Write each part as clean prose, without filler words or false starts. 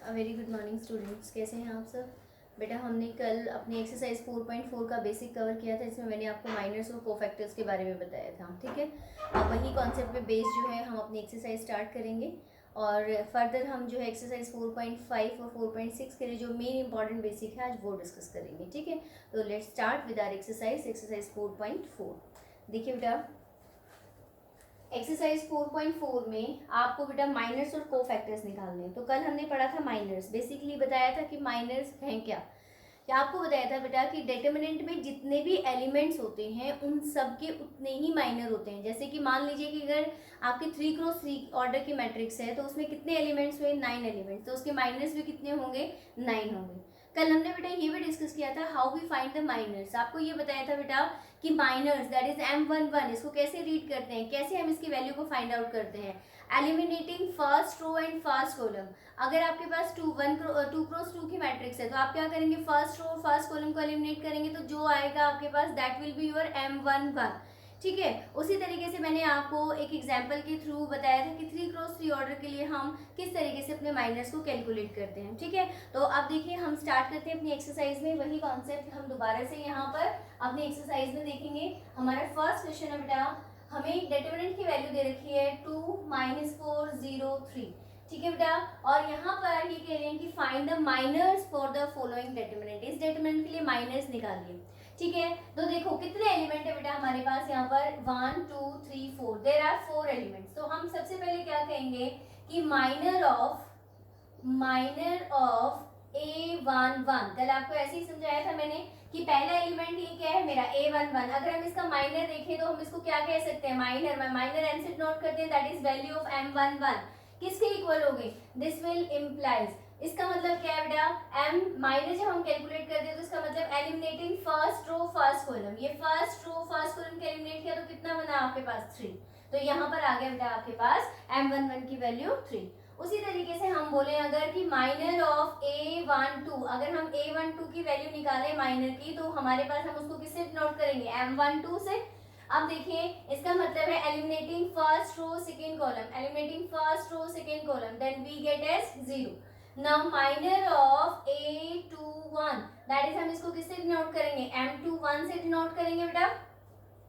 Very good morning students, कैसे हैं आप सब। बेटा हमने कल अपनी एक्सरसाइज 4.4 का बेसिक कवर किया था, इसमें मैंने आपको माइनर्स और कोफैक्टर्स के बारे में बताया था। ठीक है, अब वही कॉन्सेप्ट पे बेस जो है हम अपनी एक्सरसाइज स्टार्ट करेंगे और फर्दर हम जो है एक्सरसाइज 4.5 और 4.6 के लिए जो मेन इंपॉर्टेंट बेसिक है आज वो डिस्कस करेंगे। ठीक है, तो let's start with our exercise 4.4। देखिए बेटा, एक्सरसाइज 4.4 में आपको बेटा माइनर्स और कोफैक्टर्स निकालने हैं। तो कल हमने पढ़ा था माइनर्स, बेसिकली बताया था कि माइनर्स हैं क्या आपको बताया था बेटा कि डिटर्मिनेंट में जितने भी एलिमेंट्स होते हैं उन सब के उतने ही माइनर होते हैं। जैसे कि मान लीजिए कि अगर आपकी 3x3 ऑर्डर की मैट्रिक्स है तो उसमें कितने एलिमेंट्स हुए, 9 एलिमेंट्स, तो उसके माइनर्स भी कितने होंगे, 9 होंगे। कल हमने बेटा ये भी डिस्कस किया था how we find the minors. आपको ये बताया था बेटा कि माइनर्स दैट इज M11, इसको कैसे रीड करते हैं, कैसे हम इसकी वैल्यू को फाइंड आउट करते हैं, eliminating first row and first column. अगर आपके पास 2x2 की मैट्रिक्स है तो आप क्या करेंगे, फर्स्ट रो फर्स्ट कॉलम को एलिमिनेट करेंगे तो जो आएगा आपके पास that will be your M11। ठीक है, उसी तरीके से मैंने आपको एक एग्जांपल के थ्रू बताया था कि 3x3 ऑर्डर के लिए हम किस तरीके से अपने माइनर्स को कैलकुलेट करते हैं। ठीक है, तो अब देखिए हम स्टार्ट करते हैं अपनी एक्सरसाइज में। वही कॉन्सेप्ट हम दोबारा से यहाँ पर अपनी एक्सरसाइज में देखेंगे। हमारा फर्स्ट क्वेश्चन है बेटा, हमें डिटरमिनेंट की वैल्यू दे रखी है 2 -4 0 3। ठीक है बेटा, और यहाँ पर ये कह रहे हैं कि find the minors for the following determinant. इस डिटरमिनेंट के लिए माइनर्स निकालिए। ठीक है, तो देखो कितने एलिमेंट है बेटा हमारे पास यहाँ पर 1 2 3 4, देयर आर 4 एलिमेंट्स। तो हम सबसे पहले क्या कहेंगे कि माइनर ऑफ A11। कल आपको ऐसे ही समझाया था मैंने कि पहला एलिमेंट ये क्या है मेरा A11। अगर हम इसका माइनर देखें तो हम इसको क्या कह सकते हैं, माइनर एम से नोट करते हैं, that is value of M11 किसके इक्वल होगी, दिस विल इम्प्लाइज। इसका मतलब क्या है बेटा, m माइनर जब हम कैलकुलेट करते हैं तो इसका मतलब eliminating first row first column. ये फर्स्ट रो फर्स्ट कॉलम के एलिमिनेट किया तो कितना बना आपके पास 3, तो यहाँ पर आ गया बेटा आपके पास M11 की वैल्यू 3। उसी तरीके से हम बोले अगर कि माइनर ऑफ A12, अगर हम A12 की वैल्यू निकालें माइनर की तो हमारे पास हम उसको किससे नोट करेंगे, M12 से। अब देखिए इसका मतलब है eliminating first row second column, eliminating first row second column, then we get as 0। Now minor of A21, that is हम इसको किससे डिनोट करेंगे, M21 से डिनोट करेंगे बेटा।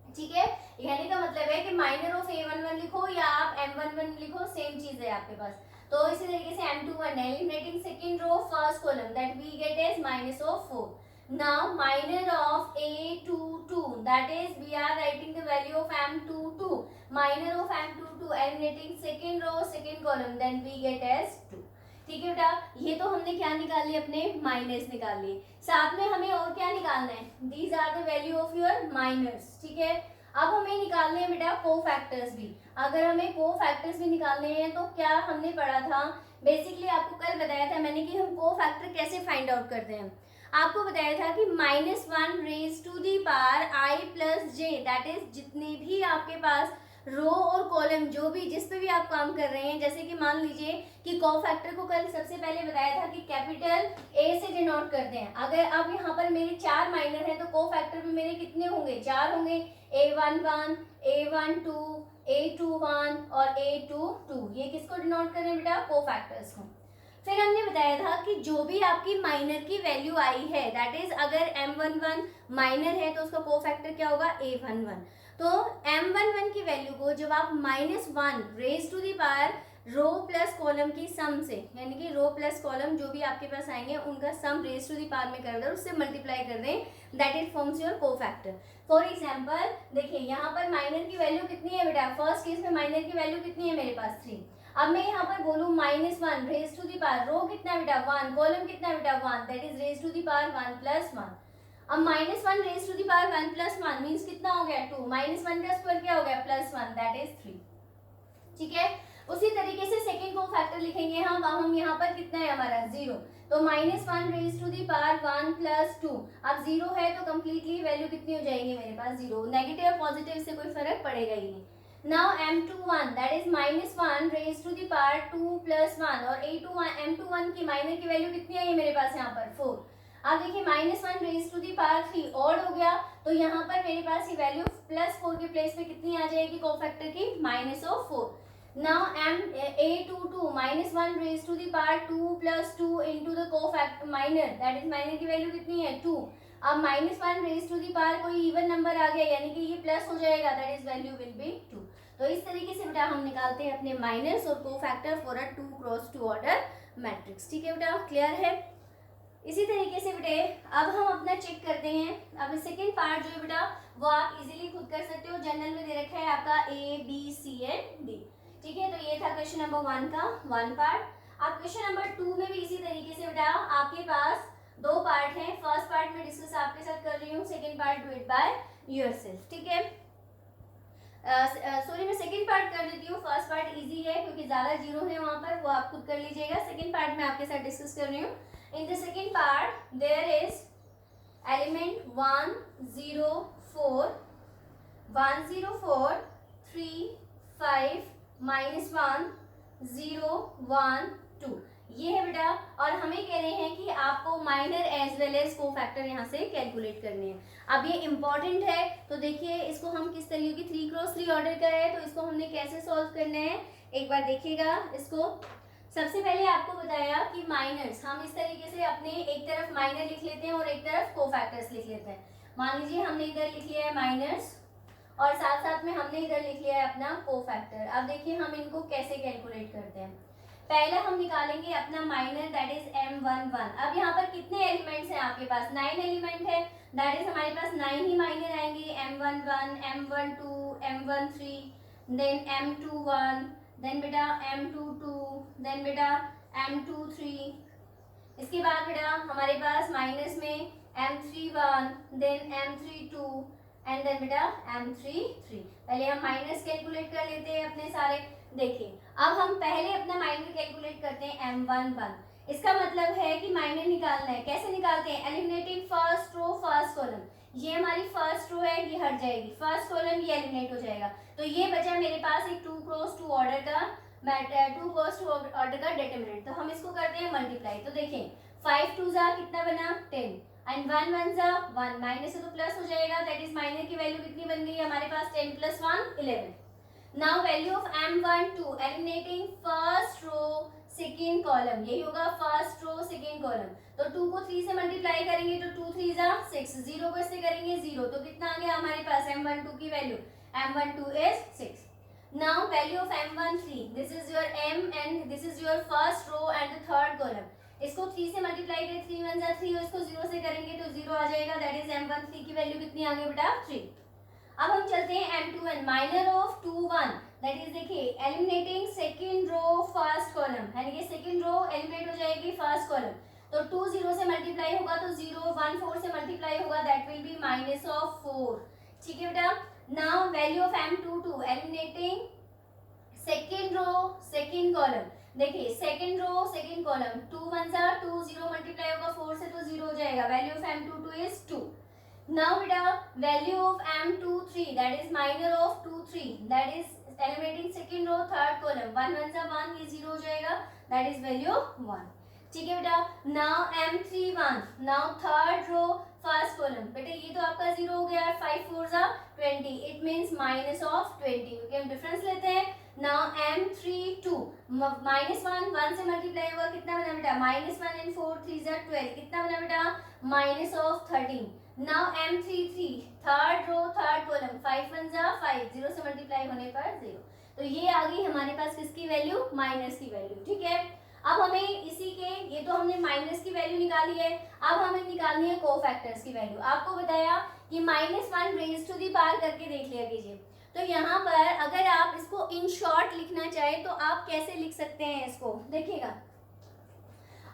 ठीक है, यानी का मतलब है कि माइनर ऑफ A11 लिखो या आप M11 लिखो, सेम चीज है आपके पास। तो इसी तरीके से M21 eliminating second row first column, that we get as -4। now minor of A22, that is we are writing the value of M22, minor of M22 eliminating second row second column, then we get as 2। ठीक है बेटा, ये तो हमने क्या निकाल लिए, अपने माइनस निकाल लिए। साथ में हमें और क्या निकालना है, these are the value of your minors. ठीक है, अब हमें निकालने हैं बेटा कोफैक्टर्स भी। अगर हमें कोफैक्टर्स भी निकालने हैं तो क्या हमने पढ़ा था, बेसिकली आपको कल बताया था मैंने कि हम कोफैक्टर कैसे फाइंड आउट करते हैं। आपको बताया था कि -1 raise to the power I + J, that is जितने भी आपके पास रो और कॉलम जो भी जिस पे भी आप काम कर रहे हैं, जैसे कि मान लीजिए कि कोफैक्टर को कल सबसे पहले बताया था कि कैपिटल A से डिनोट करते हैं। अगर अब यहाँ पर मेरे 4 माइनर हैं तो कोफैक्टर भी मेरे कितने होंगे, 4 होंगे, A11 A12 A21 और A22। ये किसको डिनोट करें बेटा, कोफैक्टर्स को। फिर हमने बताया था कि जो भी आपकी माइनर की वैल्यू आई है, दैट इज अगर M11 माइनर है तो उसका कोफैक्टर क्या होगा, A11। तो M11 की वैल्यू को जब आप -1 raise to the power row plus column की सम से, यानी कि रो प्लस कॉलम जो भी आपके पास आएंगे उनका सम रेज टू दी पावर में कर दें, उससे मल्टीप्लाई कर दें, that it forms your cofactor. For example देखिए यहाँ पर माइनर की वैल्यू कितनी है बेटा, फर्स्ट केस में माइनर की वैल्यू कितनी है मेरे पास 3। अब मैं यहाँ पर बोलूँ -1 raise to the power, row कितना है बेटा 1, कॉलम कितना है बेटा 1, that is raise to the power 1 + 1। अब -1 raise to the power 1 + 1 means कितना हो गया 2, -1 का स्क्वायर क्या हो गया +1, दैट इज 3। ठीक है, उसी तरीके से सेकंड कोफैक्टर लिखेंगे हम। अब हम यहाँ पर कितना है हमारा 0, तो -1 रेज टू दी पावर 1 + 2। अब 0 है तो कंप्लीटली वैल्यू कितनी हो जाएगी मेरे पास 0, नेगेटिव और पॉजिटिव से कोई फर्क पड़ेगा ही नहीं। Now M21 that is -1 raised to the power 2 + 1, और M21 की माइनर की वैल्यू कितनी आई है मेरे पास यहाँ पर 4। अब देखिए -1 raised to the power 3 odd हो गया, तो यहाँ पर मेरे पास ये वैल्यू +4 के प्लेस पे कितनी आ जाएगी कोफैक्टर की, -4। Now a22 minus 1 raised to the power 2 plus 2 into the cofactor minor, that is minor की वैल्यू कितनी है 2. अब minus 1 raise to the power कोई इवन नंबर आ गया यानी कि ये प्लस हो जाएगा, that is value will be 2. तो इस तरीके से बेटा हम निकालते हैं अपने माइनस और cofactor for a 2 cross 2 order matrix. ठीक है बेटा, क्लियर है. इसी तरीके से बेटे अब हम अपना चेक करते हैं. अब सेकेंड पार्ट जो है बेटा वो आप इजीली खुद कर सकते हो. जनरल में दे रखा है आपका A B C and D. ठीक है, तो ये था क्वेश्चन नंबर 1 का 1 पार्ट. अब क्वेश्चन नंबर 2 में भी इसी तरीके से बेटा आपके पास 2 पार्ट हैं. फर्स्ट पार्ट में डिस्कस आपके साथ कर रही हूँ, second part do it by yourself. ठीक है, सॉरी मैं सेकेंड पार्ट कर देती हूँ. फर्स्ट पार्ट इजी है क्योंकि ज्यादा जीरो है वहां पर, वो आप खुद कर लीजिएगा. सेकेंड पार्ट में आपके साथ डिस्कस कर रही हूँ. In the second part there is element 1 0 4 1 0 4 3 5 -1 0 1 2 ये है बेटा. और हमें कह रहे हैं कि आपको minor as well as cofactor यहाँ से कैलकुलेट करने हैं. अब ये इंपॉर्टेंट है, तो देखिए इसको हम किस तरीके की 3 क्रॉस 3 ऑर्डर का है, तो इसको हमने कैसे सॉल्व करना है एक बार देखिएगा. इसको सबसे पहले आपको बताया कि माइनर्स हम इस तरीके से अपने एक तरफ माइनर लिख लेते हैं और एक तरफ कोफैक्टर्स लिख लेते हैं. मान लीजिए हमने इधर लिख लिया है माइनर्स और साथ साथ में हमने इधर लिख लिया है अपना कोफैक्टर. अब देखिए हम इनको कैसे कैलकुलेट करते हैं. पहले हम निकालेंगे अपना माइनर, दैट इज m11. अब यहाँ पर कितने एलिमेंट्स हैं आपके पास, 9 एलिमेंट है, दैट इज हमारे पास 9 ही माइनर आएंगे. m11 m12 m13 then m21 then बेटा m22 देन बेटा m23. इसके बाद बेटा हमारे पास माइनस में m31 then m32 and then बेटा m33. पहले हम माइनस कैलकुलेट कर लेते हैं अपने सारे. देखिए अब हम पहले अपना माइनर कैलकुलेट करते हैं m11. इसका मतलब है कि माइनर निकालना है. कैसे निकालते हैं, eliminating first row first column. ये हमारी फर्स्ट रो है, ये हट जाएगी, फर्स्ट कॉलम ये एलिमिनेट हो जाएगा. तो ये बचा मेरे पास एक 2 क्रॉस 2 ऑर्डर का 2 क्रॉस 2 ऑर्डर का डिटरमिनेंट. तो हम इसको करते हैं मल्टीप्लाई. तो देखें 5 2 जा कितना बना 10 एंड 1 1 जा 1, माइनस से तो प्लस हो जाएगा, दैट इज माइनर की वैल्यू कितनी बन गई हमारे पास 10 + 1 11. Now value of m12 eliminating first row second column, यही होगा फर्स्ट रो सेकेंड कॉलम. तो 2 को 3 से मल्टीप्लाई करेंगे तो 2 3 जा 6, 0 को इससे करेंगे 0, तो कितना आ गया हमारे पास m12 की value, m12 is 6. Now value of m13, this is your m and this is your first row and the third column. इसको 3 से मल्टीप्लाई करें, 3 1 जा 3 और इसको 0 से करेंगे तो 0 आ जाएगा, दैट इज m13 की वैल्यू कितनी आ गई बेटा 3. अब हम चलते हैं m21 minor of 2 1, that is देखिए eliminating second row first column, यानी कि सेकंड रो एलिमिनेट हो जाएगी फर्स्ट कॉलम. तो 2 0 से मल्टीप्लाई होगा तो 0 1 4 से मल्टीप्लाई होगा, दैट विल बी -4. ठीक है बेटा. Now value of m22 eliminating second row second column. देखिए सेकंड रो सेकंड कॉलम 2 1 जा 2, 0 मल्टीप्लाई होगा 4 से तो 0 हो जाएगा, value of m22 is 2. Now beta value of m23, that is minor of 2 3, that is eliminating second row third column, 1 1 जा 1, ये 0 हो जाएगा, that is value 1. ठीक है बेटा. now m31, now third row first column, बेटा ये तो आपका 0 हो गया, 5 4 जा 20, it means minus of 20. Okay हम डिफरेंस लेते हैं. now m32 -1 1 से मल्टीप्लाई होगा कितना बना बेटा -1 and 4 3 जा 12, कितना बना बेटा -13. Now m33 third row third column 5 1 जा 5, 0 से मल्टीप्लाई होने पर 0, तो ये आ गई हमारे पास किसकी वैल्यू, माइनस की वैल्यू. ठीक है. अब हमें इसी के, ये तो हमने माइनस की वैल्यू निकाली है, अब हमें निकालनी है कोफैक्टर्स की वैल्यू. आपको बताया कि -1 रेज टू दी पावर करके देख लिया कीजिए. तो यहाँ पर अगर आप इसको इन शॉर्ट लिखना चाहे तो आप कैसे लिख सकते हैं इसको, देखिएगा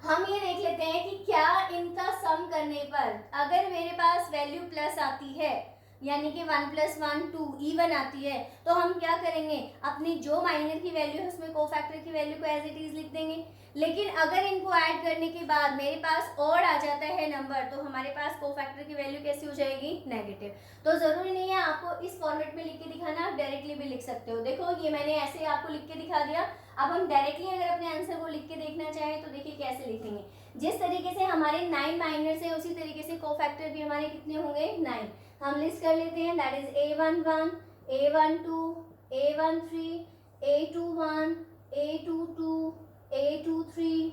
हम ये देख लेते हैं कि क्या इनका सम करने पर अगर मेरे पास वैल्यू प्लस आती है, यानी कि 1 + 1 2 इवन आती है, तो हम क्या करेंगे, अपनी जो माइनर की वैल्यू है उसमें कोफैक्टर की वैल्यू को एज इट इज लिख देंगे. लेकिन अगर इनको ऐड करने के बाद मेरे पास ऑड आ जाता है नंबर, तो हमारे पास कोफैक्टर की वैल्यू कैसी हो जाएगी, नेगेटिव. तो जरूरी नहीं है आपको इस फॉर्मेट में लिख के दिखाना, आप डायरेक्टली भी लिख सकते हो. देखो ये मैंने ऐसे आपको लिख के दिखा दिया. अब हम डायरेक्टली अगर अपने आंसर को लिख के देखना चाहें तो देखिए कैसे लिखेंगे. जिस तरीके से हमारे 9 माइनर्स है उसी तरीके से कोफैक्टर भी हमारे कितने होंगे 9. हम लिस्ट कर लेते हैं, that is a11 a12 a13 A21, A22, A23,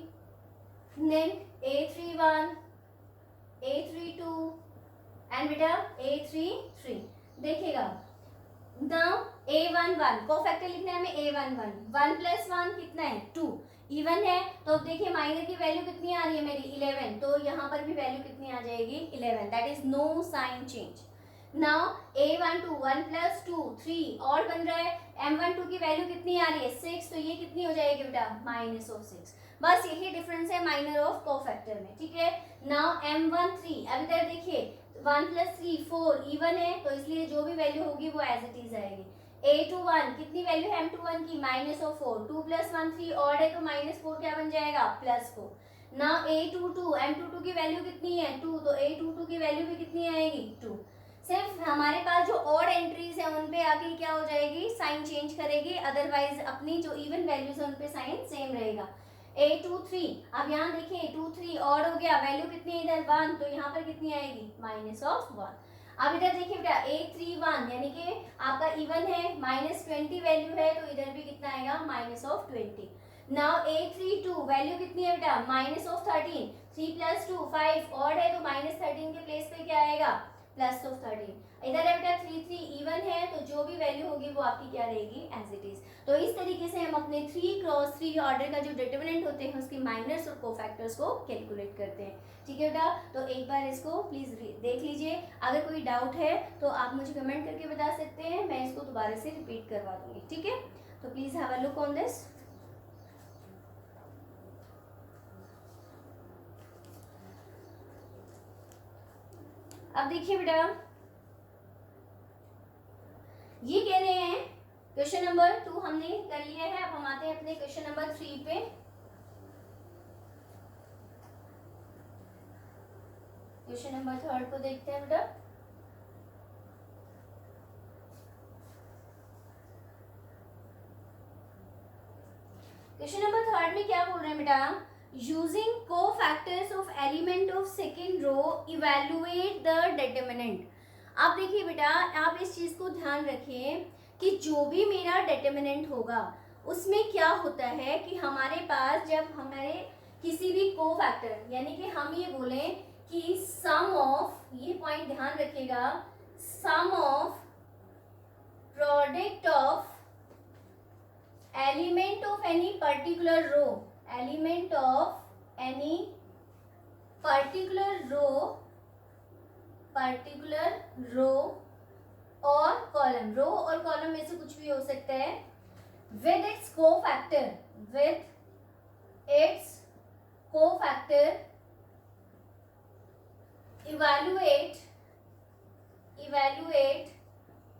then A31, A32 and बेटा A33। देखिएगा नाउ A11 कोफैक्टर लिखना है हमें A11, 1 + 1 कितना है 2, इवन है तो अब देखिए माइनर की वैल्यू कितनी आ रही है मेरी 11, तो यहाँ पर भी वैल्यू कितनी आ जाएगी 11, that is no sign change. Now A12 1 + 2 3 और बन रहा है, M12 की वैल्यू कितनी आ रही है 6, तो ये कितनी हो जाएगी बेटा -6। बस यही डिफरेंस है माइनर ऑफ कोफैक्टर में, ठीक है। नाउ M13 अब इधर देखिए 1 + 3 4 इवन है तो इसलिए जो भी वैल्यू होगी वो एज इट इज आएगी। A21 कितनी वैल्यू है M21 की -4, 2 + 1 3 ऑड है तो -4 क्या बन जाएगा +4। नाउ A22 M22 की वैल्यू कितनी है 2, तो A22 की वैल्यू भी कितनी आएगी 2। सिर्फ हमारे पास जो ऑड एंट्रीज है उन पे आके क्या हो जाएगी साइन चेंज करेगी, अदरवाइज अपनी जो इवन वैल्यूज है उन पे साइन सेम रहेगा। A23 अब यहाँ देखिए 2 3 ऑड हो गया, वैल्यू कितनी है इधर 1, तो यहाँ पर कितनी आएगी -1। अब इधर देखिए बेटा A31 यानी कि आपका इवन है -20 वैल्यू है तो इधर भी कितना आएगा -20। नाउ A32 वैल्यू कितनी है बेटा -13, 3 + 2 5 ऑड है तो -13 के प्लेस पे क्या आएगा +13। इधर है बेटा 3 3 इवन है तो जो भी वैल्यू होगी वो आपकी क्या रहेगी एज इट इज। तो इस तरीके से हम अपने 3 क्रॉस 3 ऑर्डर का जो डिटरमिनेंट होते हैं उसके माइनर्स और कोफैक्टर्स को कैलकुलेट करते हैं, ठीक है बेटा। तो एक बार इसको प्लीज देख लीजिए, अगर कोई डाउट है तो आप मुझे कमेंट करके बता सकते हैं, मैं इसको दोबारा से रिपीट करवा दूंगी, ठीक है। तो please have a look on this. अब देखिए बेटा ये कह रहे हैं क्वेश्चन नंबर 2 हमने कर लिया है, अब हम आते हैं अपने क्वेश्चन नंबर 3 पे। क्वेश्चन नंबर 3 को देखते हैं बेटा। क्वेश्चन नंबर 3 में क्या बोल रहे हैं बेटा, using cofactors of element of second row evaluate the determinant. अब देखिए बेटा आप इस चीज को ध्यान रखिए कि जो भी मेरा डिटरमिनेंट होगा उसमें क्या होता है कि हमारे पास जब हमारे किसी भी कोफैक्टर यानी कि हम ये बोलें कि सम ऑफ, ये पॉइंट ध्यान रखिएगा, sum of product of element of any particular row, element of any particular row और कॉलम, रो और कॉलम में से कुछ भी हो सकता है, with its cofactor evaluate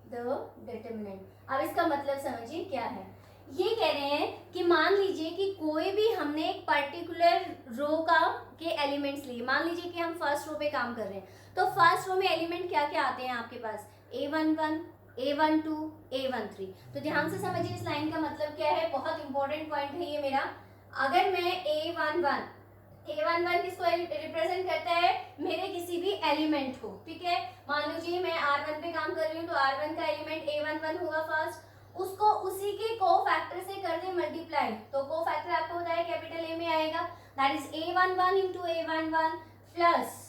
the determinant. अब इसका मतलब समझिए क्या है, ये कह रहे हैं कि मान लीजिए कि कोई भी हमने एक पर्टिकुलर रो के एलिमेंट्स लिए, मान लीजिए कि हम फर्स्ट रो पे काम कर रहे हैं, तो फर्स्ट रो में एलिमेंट क्या क्या आते हैं आपके पास A11 A12 A13। तो ध्यान से समझिए इस लाइन का मतलब क्या है, बहुत इंपॉर्टेंट पॉइंट है ये मेरा। अगर मैं A11 किसको रिप्रेजेंट करता है, मेरे किसी भी एलिमेंट को, ठीक है। मान लीजिए मैं R1 पे काम कर रही हूँ तो R1 का एलिमेंट A11 होगा फर्स्ट, उसको उसी के कोफैक्टर से कर दें मल्टीप्लाई, तो कोफैक्टर आपको बताया कैपिटल A में आएगा, that is A11 into A11 plus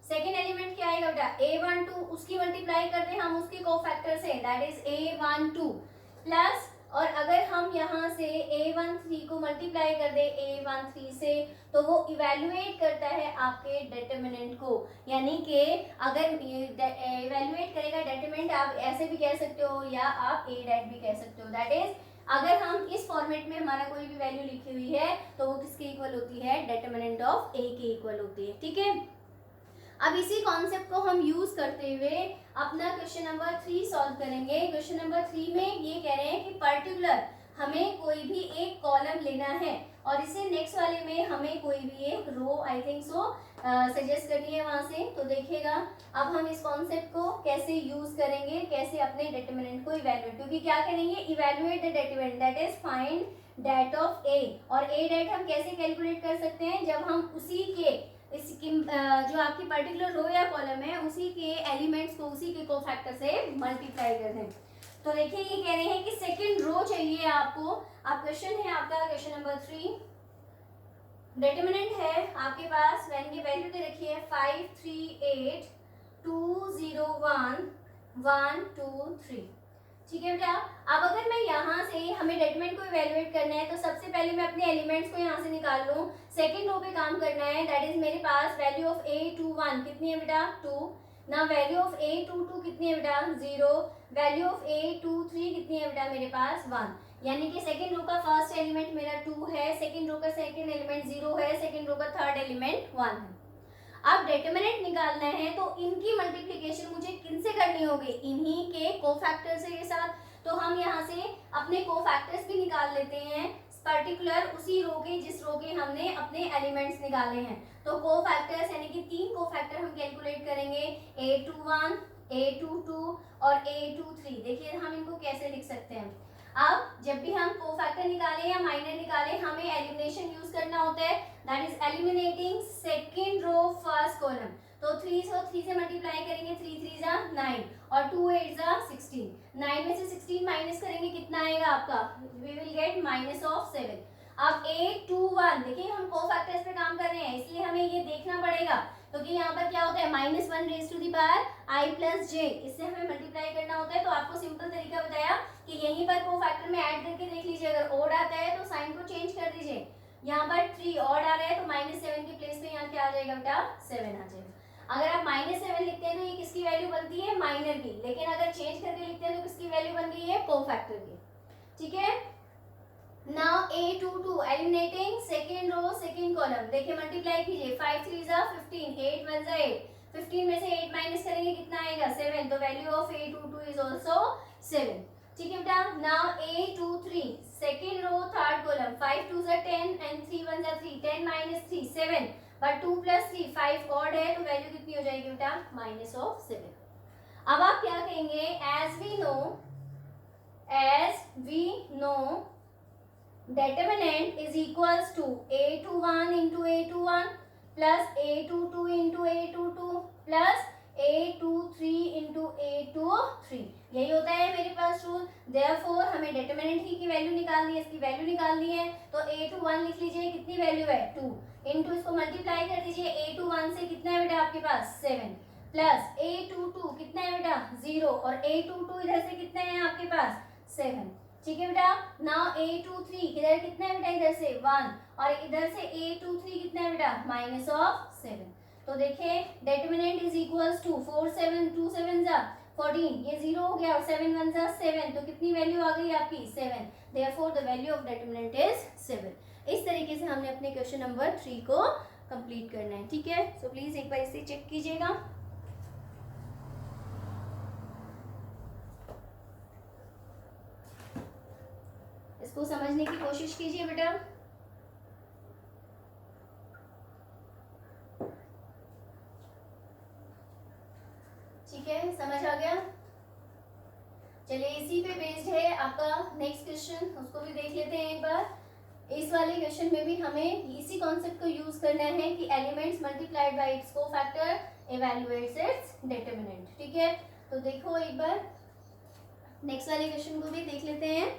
second element क्या आएगा बेटा A12, उसकी मल्टीप्लाई कर दें हम उसके कोफैक्टर से, दैट इज A12 प्लस, और अगर हम यहाँ से A13 को मल्टीप्लाई कर दे A13 से तो वो इवैल्यूएट करता है आपके डिटरमिनेंट को, यानी कि अगर इवैल्यूएट करेगा डिटरमिनेंट, आप ऐसे भी कह सकते हो या आप A डैट भी कह सकते हो, दैट इज अगर हम इस फॉर्मेट में हमारा कोई भी वैल्यू लिखी हुई है तो वो किसके इक्वल होती है, डिटरमिनेंट ऑफ A के इक्वल होती है, ठीक है। अब इसी कॉन्सेप्ट को हम यूज करते हुए अपना क्वेश्चन नंबर 3 सॉल्व करेंगे। क्वेश्चन नंबर 3 में ये कह रहे हैं कि पर्टिकुलर हमें कोई भी एक कॉलम लेना है और इसे नेक्स्ट वाले में हमें कोई भी एक रो आई थिंक सो सजेस्ट करनी है वहां से। तो देखिएगा अब हम इस कॉन्सेप्ट को कैसे यूज करेंगे, कैसे अपने डिटरमिनेंट को इवैल्यूएट, क्योंकि क्या करेंगे evaluate the determinant that is find that of A, और A डैट हम कैसे कैलकुलेट कर सकते हैं, जब हम उसी के जो आपकी पर्टिकुलर रो या कॉलम है उसी के एलिमेंट्स को उसी के कोफैक्टर से मल्टीप्लाई कर दें। तो देखिए ये कह रहे हैं कि सेकंड रो चाहिए आपको। अब क्वेश्चन है आपका क्वेश्चन नंबर 3, डिटरमिनेंट है आपके पास, वैन की वैल्यू दे रखी है 5 3 8 2 0 1 1 2 3। ठीक है बेटा, अब अगर मैं यहाँ से, हमें डिटरमिनेंट को इवैल्यूएट करना है तो सबसे पहले मैं अपने एलिमेंट्स को यहाँ से निकाल लूँ। सेकंड रो पे काम करना है, दैट इज मेरे पास वैल्यू ऑफ A21 कितनी है बेटा 2, ना वैल्यू ऑफ A22 कितनी है बेटा 0, वैल्यू ऑफ A23 कितनी है बेटा मेरे पास 1, यानी कि सेकंड रो का फर्स्ट एलिमेंट मेरा 2 है, सेकंड रो का सेकंड एलिमेंट 0 है, सेकंड रो का थर्ड एलिमेंट 1 है। अब डिटरमिनेंट निकालना है तो इनकी मल्टीप्लिकेशन मुझे किनसे करनी होगी, इन्हीं के कोफैक्टर्स के साथ। तो हम यहाँ से अपने कोफैक्टर्स भी निकाल लेते हैं, पर्टिकुलर उसी रो के जिस रो के हमने अपने एलिमेंट्स निकाले हैं। तो कोफैक्टर्स यानी कि 3 कोफैक्टर हम कैलकुलेट करेंगे, A21 A22 और A23। देखिए हम इनको कैसे लिख सकते हैं। अब जब भी हम कोफैक्टर निकालें या माइनर निकालें, हमें एलिमिनेशन यूज करना होता है, that is eliminating second row first column. तो 3 से 3 से मल्टीप्लाई करेंगे, 3 3 जा 9 और 2 8 जा 16। 9 में से 16 माइनस करेंगे, कितना आएगा आपका, we will get minus of 7। अब A21, देखिए हम कोफैक्टर्स पे काम कर रहे हैं इसलिए हमें ये देखना पड़ेगा, क्योंकि यहाँ पर क्या होता है -1 raise to the power I plus j, इससे हमें मल्टीप्लाई करना होता है। तो आपको सिंपल तरीका बताया कि यहीं पर कोफैक्टर में ऐड करके देख लीजिए, अगर ओड आता है तो साइन को चेंज कर दीजिए। यहाँ पर 3 ऑड आ रहा है तो -7 के प्लेस पे यहाँ क्या आ जाएगा बेटा 7 आ जाएगा। अगर आप -7 लिखते हैं तो ये किसकी वैल्यू बनती है, माइनर की, लेकिन अगर चेंज करके लिखते हैं तो किसकी वैल्यू बन गई है, कोफैक्टर की। ठीक है, now A22 eliminating second row second column. देखिए मल्टीप्लाई कीजिए, 5 3 जा 15, 8 1 जा 8, 15 में से 8 माइनस करेंगे कितना आएगा 7, तो value of A22 is also 7। ठीक है बेटा, now A23 second row third column, 5 2 जा 10 एंड 3 1 जा 3, 10 माइनस 3 7, बट 2 प्लस 3 5 ऑड है तो वैल्यू कितनी हो जाएगी बेटा माइनस ऑफ 7। अब आप क्या कहेंगे, as we know determinant is equals to A21 into A21 plus A22 into A22 plus A23 into A23। यही होता है मेरे पास रूल। therefore हमें determinant की वैल्यू निकालनी है, इसकी वैल्यू निकालनी है तो A21 लिख लीजिए, कितनी वैल्यू है 2, इंटू इसको मल्टीप्लाई कर दीजिए, A21 से कितना है बेटा आपके पास 7, प्लस A22 कितना है बेटा 0 और A22 इधर से कितना है आपके पास 7। ठीक है बेटा, नाउ A23 इधर कितना है बेटा, इधर से 1 और इधर से A23 कितना है बेटा माइनस ऑफ 7। तो देखिए डिटरमिनेंट इज इक्वल्स टू 4 7 2 7 जा 14, ये 0 हो गया और 7 1 जा 7, तो कितनी वैल्यू आ गई आपकी 7। Therefore the value of determinant is 7। इस तरीके से हमने अपने क्वेश्चन नंबर 3 को कंप्लीट करना है। ठीक है, सो प्लीज एक बार इसे चेक कीजिएगा। इसको समझने की कोशिश कीजिए बेटा। ठीक है, समझ आ गया। चलिए इसी पे बेस्ड है आपका नेक्स्ट क्वेश्चन, उसको भी देख लेते हैं एक बार। इस वाले क्वेश्चन में भी हमें इसी कॉन्सेप्ट को यूज करना है कि elements multiplied by its cofactor evaluates its determinant. ठीक है, तो देखो एक बार नेक्स्ट वाले क्वेश्चन को भी देख लेते हैं।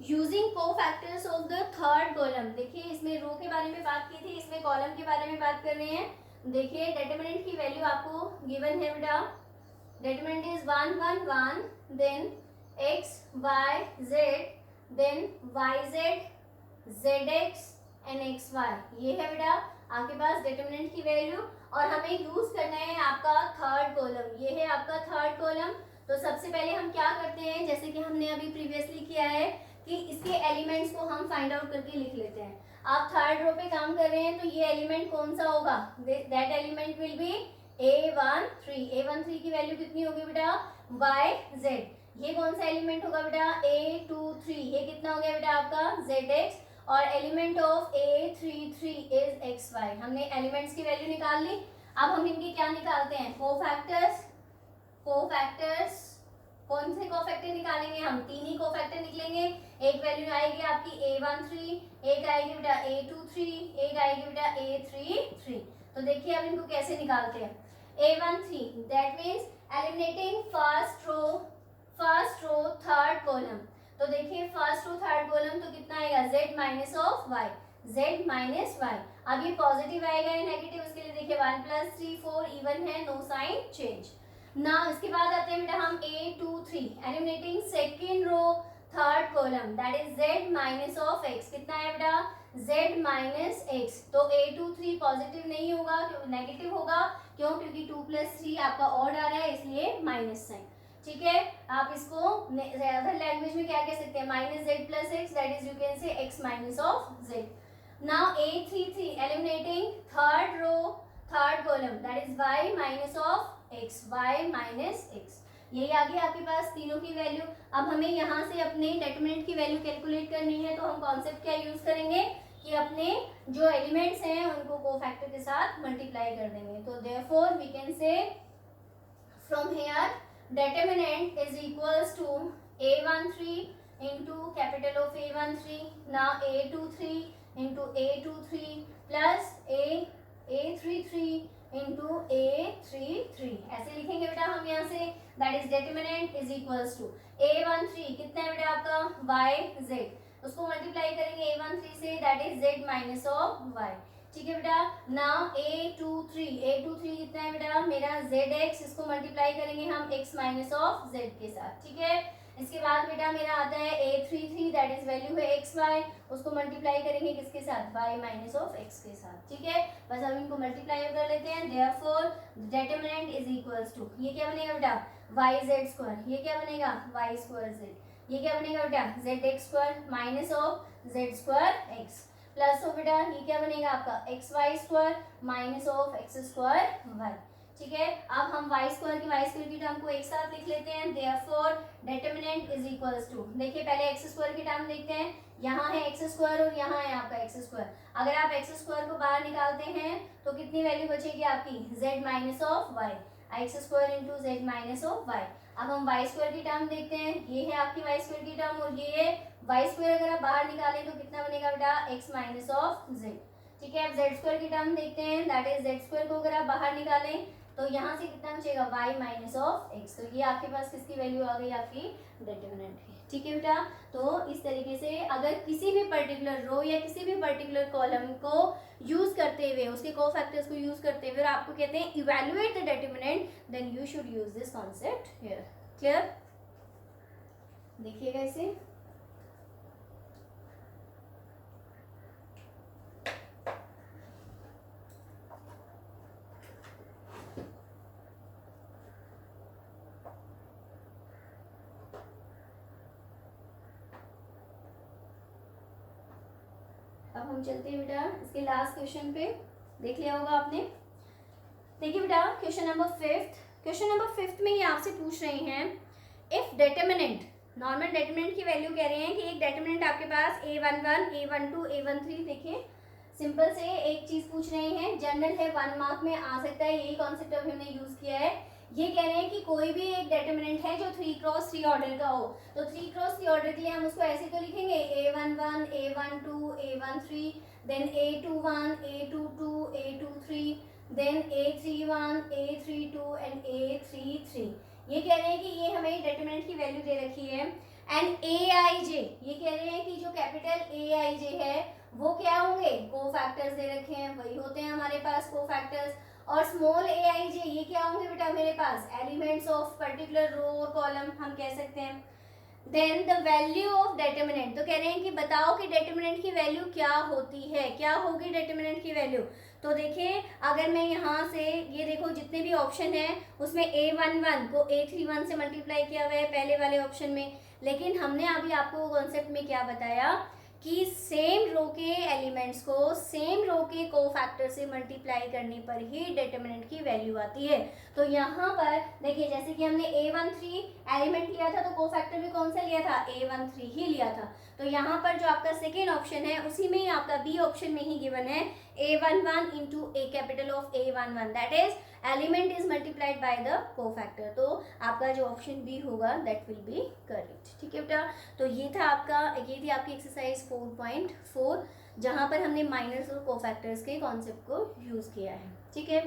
Using cofactors of the third column, देखिए इसमें रो के बारे में बात की थी, इसमें कॉलम के बारे में बात कर रहे हैं। देखिए डिटरमिनेंट की वैल्यू आपको गिवन है बेटा, determinant is 1 1 1, then x y z, then y z z x and x y, ये है बेटा आपके पास डिटरमिनेंट की वैल्यू। और हमें यूज करना है आपका थर्ड कॉलम, ये है आपका थर्ड कॉलम। तो सबसे पहले हम क्या करते हैं, जैसे कि हमने अभी प्रीवियसली किया है कि इसके एलिमेंट्स को हम फाइंड आउट करके लिख लेते हैं। आप थर्ड रो पे काम कर रहे हैं तो ये एलिमेंट कौन सा होगा, that element will be A13। A13 की वैल्यू कितनी होगी बेटा YZ। ये कौन सा एलिमेंट होगा बेटा A23, ये कितना हो गया बेटा आपका ZX, और element of A33 is XY। हमने एलिमेंट्स की वैल्यू निकाल ली। अब हम इनके क्या निकालते हैं, कोफैक्टर्स। कौन से कोफैक्टर निकालेंगे, हम 3 ही कोफैक्टर निकलेंगे। एक वैल्यू आएगी आपकी A13, एक आएगी बेटा A23, एक आएगी बेटा A33। तो देखिए अब इनको कैसे निकालते हैं। A13 that means eliminating first row third column, तो देखिए फर्स्ट रो थर्ड कॉलम तो कितना आएगा z minus of y, z minus y। अब ये पॉजिटिव आएगा या नेगेटिव, उसके लिए देखिए 1 + 3 4 इवन है, नो साइन चेंज ना। इसके बाद आते हैं बेटा हम a 2 3 eliminating second row third column, that is z minus of x, कितना है बेटा z माइनस x। तो a 2 3 पॉजिटिव नहीं होगा, नेगेटिव होगा, क्यों, क्योंकि 2 + 3 आपका ऑड आ रहा है, इसलिए माइनस साइन। ठीक है, आप इसको अदर लैंग्वेज में क्या कह सकते हैं, -z + x, that is you can say x minus of z। Now a 3 3 eliminating third row third column, that is y minus of x, y minus x। यही आ गया आपके पास तीनों की वैल्यू। अब हमें यहाँ से अपने डेटर्मिनेंट की वैल्यू कैलकुलेट करनी है, तो हम कॉन्सेप्ट क्या यूज करेंगे कि अपने जो एलिमेंट्स हैं उनको कोफैक्टर के साथ मल्टीप्लाई कर देंगे। तो therefore we can say from here determinant is equals to a13 into capital of a13, now a23 into a23 plus a33 into a33, ऐसे लिखेंगे बेटा हम यहाँ से, that is determinant is equals to a13 कितना है बेटा आपका y z, उसको मल्टीप्लाई करेंगे a13 से, that is z minus of y। ठीक है बेटा, नाउ a23 कितना है बेटा मेरा zx, इसको मल्टीप्लाई करेंगे हम x माइनस ऑफ z के साथ। ठीक है, इसके बाद बेटा मेरा आता है a33, दैट इज वैल्यू है xy, उसको मल्टीप्लाई करेंगे किसके साथ, y माइनस ऑफ x के साथ। ठीक है, बस अब इनको मल्टीप्लाई कर लेते हैं। Therefore determinant is equals to, ये क्या बनेगा बेटा yz², ये क्या बनेगा y²z, ये क्या बनेगा बेटा zx² minus of z²x, plus हो बेटा ये क्या बनेगा आपका xy² माइनस ऑफ x²y। ठीक है, अब हम y² की टर्म को एक साथ लिख लेते हैं। Therefore determinant is equals to, देखिए पहले x² की टर्म देखते हैं, यहाँ है x² और यहाँ है आपका x²। अगर आप x² को बाहर निकालते हैं तो कितनी वैल्यू बचेगी आपकी z minus of y, x² into z minus of y। अब हम y² की टर्म देखते हैं, ये है आपकी y² की टर्म और ये है y² अगर आप बाहर निकालें तो कितना बनेगा बेटा x माइनस ऑफ z। ठीक है, अब z² की टर्म देखते हैं, दैट इज z² को अगर आप बाहर निकालें तो यहाँ से कितना बचेगा y माइनस ऑफ x। तो ये आपके पास किसकी वैल्यू आ गई, आपकी डिटरमिनेंट की। ठीक है बेटा, तो इस तरीके से अगर किसी भी पर्टिकुलर रो या किसी भी पर्टिकुलर कॉलम को यूज करते हुए, उसके कोफैक्टर्स को यूज करते हुए आपको कहते हैं evaluate the determinant, then you should use this concept here. Clear, देखिएगा इसे। अब हम चलते हैं बेटा इसके लास्ट क्वेश्चन पे, देख लिया होगा आपने। देखिए बेटा क्वेश्चन नंबर 5 में ये आपसे पूछ रहे हैं इफ डिटरमिनेंट, नॉर्मल डिटरमिनेंट की वैल्यू कह रहे हैं कि एक डिटरमिनेंट आपके पास a11 a12 a13, देखिए सिंपल से एक चीज पूछ रहे हैं, जनरल है 1 मार्क में आ सकता है, यही कॉन्सेप्ट अभी हमने यूज किया है। ये कह रहे हैं कि कोई भी एक डिटरमिनेंट है जो 3x3 ऑर्डर का हो, तो 3x3 ऑर्डर के लिए हम उसको ऐसे तो लिखेंगे a11 a12 a13, then a21 a22 a23, then a31 a32 and a33। ये कह रहे हैं कि ये हमें डिटरमिनेंट की वैल्यू दे रखी है। एंड aij, ये कह रहे हैं कि जो कैपिटल aij है वो क्या होंगे, कोफैक्टर्स दे रखे हैं, वही होते हैं हमारे पास कोफैक्टर्स। और स्मॉल aij ये क्या होंगे बेटा मेरे पास, एलिमेंट्स ऑफ पर्टिकुलर रो और कॉलम हम कह सकते हैं। Then the value of determinant, तो कह रहे हैं कि बताओ कि डिटरमिनेंट की वैल्यू क्या होती है, क्या होगी डिटरमिनेंट की वैल्यू। तो देखिए अगर मैं यहाँ से ये देखो जितने भी ऑप्शन है उसमें a11 को a31 से मल्टीप्लाई किया हुआ है पहले वाले ऑप्शन में, लेकिन हमने अभी आपको कॉन्सेप्ट में क्या बताया कि सेम रो के एलिमेंट्स को सेम रो के कोफैक्टर से मल्टीप्लाई करने पर ही डिटरमिनेंट की वैल्यू आती है। तो यहाँ पर देखिए जैसे कि हमने a13 एलिमेंट लिया था तो कोफैक्टर भी कौन सा लिया था, a13 ही लिया था। तो यहाँ पर जो आपका सेकेंड ऑप्शन है उसी में ही आपका बी ऑप्शन में ही गिवन है a11 into A capital of a11, that is element is multiplied by the cofactor. तो आपका जो ऑप्शन बी होगा दैट विल बी करेक्ट। ठीक है बेटा, तो ये थी आपकी एक्सरसाइज 4.4 जहाँ पर हमने माइनर्स और कोफैक्टर्स के कॉन्सेप्ट को यूज किया है। ठीक है,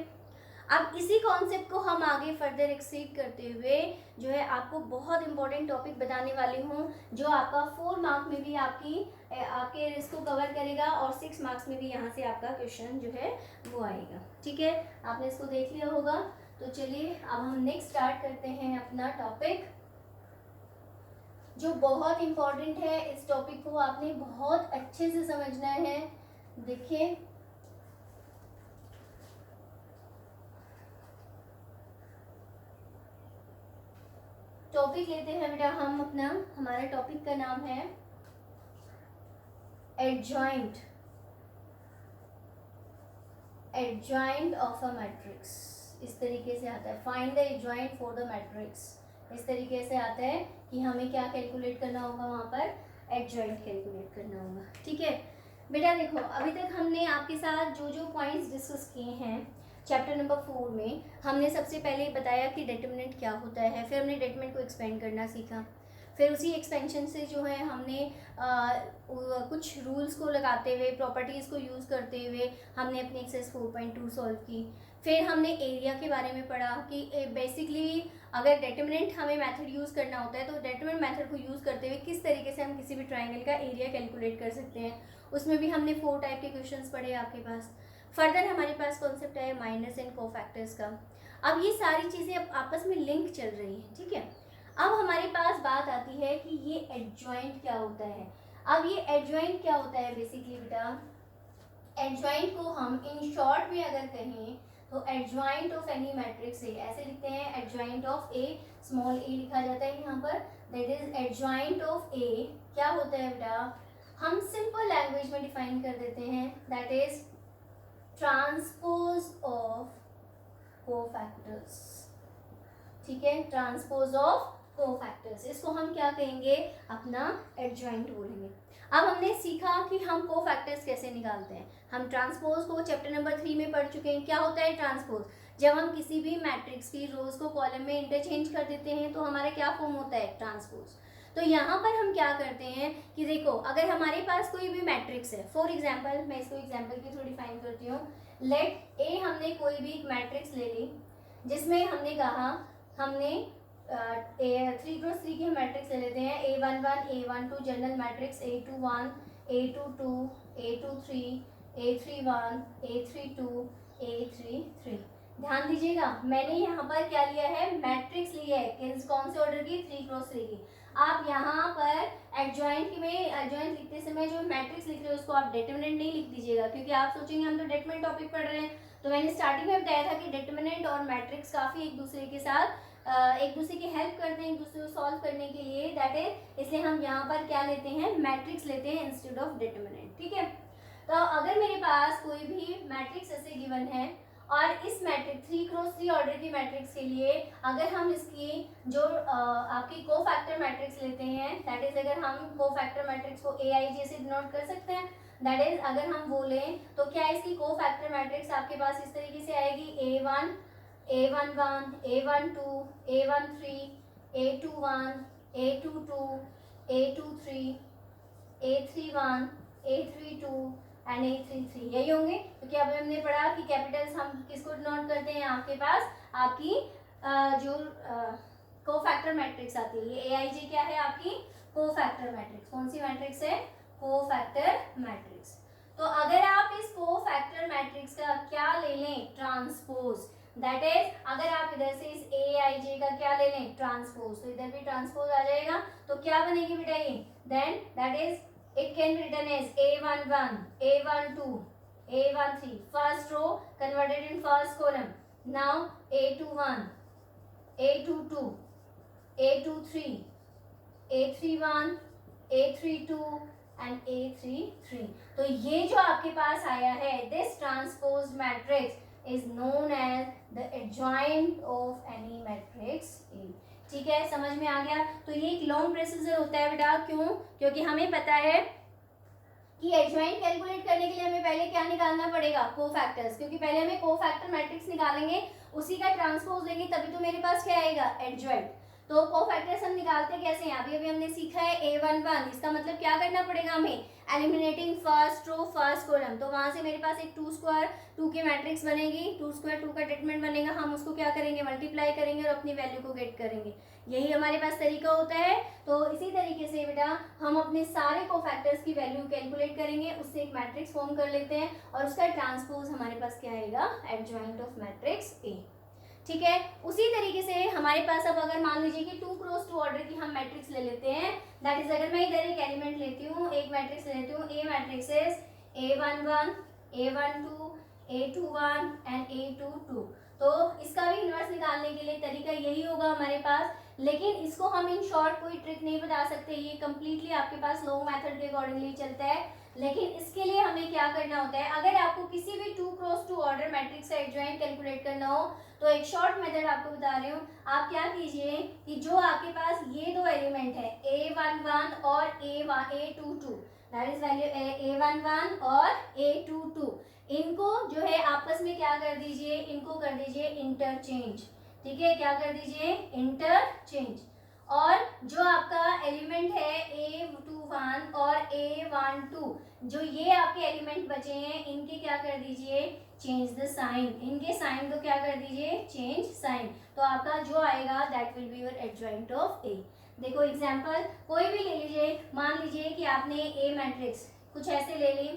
अब इसी कॉन्सेप्ट को हम आगे फर्दर एक्सटेंड करते हुए जो है आपको बहुत इंपॉर्टेंट टॉपिक बताने वाली हूँ, जो आपका 4 मार्क में भी आपके इसको कवर करेगा और 6 मार्क्स में भी यहाँ से आपका क्वेश्चन जो है वो आएगा। ठीक है, आपने इसको देख लिया होगा। तो चलिए अब हम नेक्स्ट स्टार्ट करते हैं अपना टॉपिक, जो बहुत इम्पॉर्टेंट है। इस टॉपिक को आपने बहुत अच्छे से समझना है। देखिए टॉपिक लेते हैं बेटा हम अपना, हमारा टॉपिक का नाम है एडजॉइंट ऑफ अ मैट्रिक्स। इस तरीके से आता है, find the adjoint for the matrix. इस तरीके से आता है कि हमें क्या कैलकुलेट करना होगा, वहाँ पर एडजॉइंट कैलकुलेट करना होगा। ठीक है बेटा, देखो अभी तक हमने आपके साथ जो जो पॉइंट्स डिस्कस किए हैं चैप्टर नंबर 4 में, हमने सबसे पहले बताया कि डिटरमिनेंट क्या होता है, फिर हमने डिटरमिनेंट को एक्सपेंड करना सीखा, फिर उसी एक्सपेंशन से जो है हमने कुछ रूल्स को लगाते हुए, प्रॉपर्टीज़ को यूज़ करते हुए हमने अपनी एक्सरसाइज 4.2 सॉल्व की। फिर हमने एरिया के बारे में पढ़ा कि बेसिकली अगर डिटरमिनेंट हमें मेथड यूज़ करना होता है तो डिटरमिनेंट मेथड को यूज़ करते हुए किस तरीके से हम किसी भी ट्राइंगल का एरिया कैलकुलेट कर सकते हैं। उसमें भी हमने 4 टाइप के क्वेश्चंस पढ़े आपके पास। फर्दर हमारे पास कॉन्सेप्ट है माइनस एंड कोफैक्टर्स का। अब ये सारी चीज़ें अब आपस में लिंक चल रही हैं। ठीक है, अब हमारे पास बात आती है कि ये एडजॉइंट क्या होता है। अब ये एडजॉइंट क्या होता है बेसिकली बेटा, एडजॉइंट को हम इन शॉर्ट में अगर कहें तो adjoint of any matrix A ऐसे लिखते हैं, एडजॉइंट ऑफ ए, स्मॉल ए लिखा जाता है यहाँ पर, दैट इज एडजॉइंट ऑफ ए क्या होता है बेटा, हम सिंपल लैंग्वेज में डिफाइन कर देते हैं, that is transpose of cofactors. ठीक है, ट्रांसपोज ऑफ कोफैक्टर्स, इसको हम क्या कहेंगे, अपना एडजॉइंट बोलेंगे। अब हमने सीखा कि हम कोफैक्टर्स कैसे निकालते हैं। हम ट्रांसपोज को चैप्टर नंबर 3 में पढ़ चुके हैं। क्या होता है ट्रांसपोज, जब हम किसी भी मैट्रिक्स की रोज को कॉलम में इंटरचेंज कर देते हैं तो हमारा क्या फॉर्म होता है, ट्रांसपोज। तो यहाँ पर हम क्या करते हैं कि देखो अगर हमारे पास कोई भी मैट्रिक्स है, फॉर एग्जाम्पल मैं इसको एग्जाम्पल के थ्रू डिफाइन करती हूँ। लेट ए, हमने कोई भी एक मैट्रिक्स ले ली जिसमें हमने कहा हमने 3x3 की मैट्रिक्स ले लेते हैं, A11 A12 general matrix, A21 A22 A23 A31 A32 A33। ध्यान दीजिएगा मैंने यहाँ पर क्या लिया है, मैट्रिक्स लिया है, कौन से ऑर्डर की, 3x3 की। आप यहाँ पर एडजॉइंट लिखते समय जो मैट्रिक्स लिख रहे हो उसको आप डिटरमिनेंट नहीं लिख दीजिएगा, क्योंकि आप सोचेंगे हम तो डिटरमिनेंट टॉपिक पढ़ रहे हैं। तो मैंने स्टार्टिंग में बताया था कि डिटरमिनेंट और मैट्रिक्स काफ़ी एक दूसरे के साथ एक दूसरे की हेल्प करते हैं, एक दूसरे को सॉल्व करने के लिए, दैट इज इसलिए हम यहाँ पर क्या लेते हैं, मैट्रिक्स लेते हैं इंस्टेड ऑफ डिटरमिनेंट। ठीक है, तो अगर मेरे पास कोई भी मैट्रिक्स ऐसे गिवन है और इस मैट्रिक्स 3x3 ऑर्डर की मैट्रिक्स के लिए अगर हम इसकी जो आपकी कोफैक्टर मैट्रिक्स लेते हैं, दैट इज अगर हम कोफैक्टर मैट्रिक्स को AIJ से डिनोट कर सकते हैं, दैट इज अगर हम बोलें तो क्या इसकी कोफैक्टर मैट्रिक्स आपके पास इस तरीके से आएगी, A1 A11 A12 A13 A21 A22 A23 A31 A32 and A33, यही होंगे। क्योंकि अभी हमने पढ़ा कि कैपिटल्स हम किसको डिनोट करते हैं, आपके पास आपकी जो कोफैक्टर मैट्रिक्स आती है, ये AIJ क्या है, आपकी कोफैक्टर मैट्रिक्स। कौन सी मैट्रिक्स है, कोफैक्टर मैट्रिक्स। तो अगर आप इस कोफैक्टर मैट्रिक्स का क्या ले लें, ट्रांसपोज, दैट इज अगर आप इधर से इस AIJ का क्या ले लें, ट्रांसपोज, तो इधर भी ट्रांसपोज आ जाएगा। तो क्या बनेगी बेटा ये, then that is it can written as A11 A12 A13, first row converted in first column. Now A21 A22 A23 A31 A32 and A33। तो ये जो आपके पास आया है, this transposed matrix is known as the adjoint of any matrix A। ठीक है, समझ में आ गया। तो ये एक लॉन्ग प्रोसीजर होता है बेटा, क्यों, क्योंकि हमें पता है कि एडजॉइंट कैलकुलेट करने के लिए हमें पहले क्या निकालना पड़ेगा, कोफैक्टर्स, क्योंकि पहले हमें कोफैक्टर मैट्रिक्स निकालेंगे, उसी का ट्रांसपोज लेंगे, तभी तो मेरे पास क्या आएगा, एडजॉइंट। तो कोफैक्टर्स हम निकालते कैसे हैं, अभी अभी हमने सीखा है A11, इसका मतलब क्या करना पड़ेगा हमें, eliminating first row first column. तो वहां से मेरे पास एक 2 स्क्वायर 2 की मैट्रिक्स बनेगी, 2 स्क्वायर 2 का ट्रीटमेंट बनेगा, हम उसको क्या करेंगे, मल्टीप्लाई करेंगे और अपनी वैल्यू को गेट करेंगे। यही हमारे पास तरीका होता है। तो इसी तरीके से बेटा हम अपने सारे कोफैक्टर्स की वैल्यू कैलकुलेट करेंगे, उससे एक मैट्रिक्स फॉर्म कर लेते हैं और उसका ट्रांसपोज हमारे पास क्या आएगा, एडजॉइंट ऑफ मैट्रिक्स ए। ठीक है, उसी तरीके से हमारे पास अब अगर मान लीजिए कि 2 क्रॉस 2 ऑर्डर की हम मैट्रिक्स ले लेते हैं, दैट इज अगर मैं इधर एक एलिमेंट लेती हूँ, एक मैट्रिक्स ले लेती हूँ, ए matrix is A11 A12 A21 and A22। तो इसका भी इन्वर्स निकालने के लिए तरीका यही होगा हमारे पास, लेकिन इसको हम इन शॉर्ट कोई ट्रिक नहीं बता सकते, ये कंप्लीटली आपके पास लॉन्ग मेथड के अकॉर्डिंगली चलता है। लेकिन इसके लिए हमें क्या करना होता है, अगर आपको किसी भी 2 क्रॉस 2 ऑर्डर मैट्रिक्स का एडजॉइंट कैलकुलेट करना हो तो एक शॉर्ट मेथड आपको बता रही हूँ, आप क्या कीजिए कि जो आपके पास ये दो एलिमेंट है A11 और A22, that is value A11 और A22, इनको जो है आपस में क्या कर दीजिए, इनको कर दीजिए इंटरचेंज। ठीक है, क्या कर दीजिए, इंटरचेंज। और जो आपका एलिमेंट है A21 और A12, जो ये आपके एलिमेंट बचे हैं, इनके क्या कर दीजिए, चेंज द साइन, इनके साइन को क्या कर दीजिए, चेंज साइन। तो आपका जो आएगा that will be your adjoint of A. देखो एग्जांपल कोई भी ले लीजिए, मान लीजिए कि आपने ए मैट्रिक्स कुछ ऐसे ले ली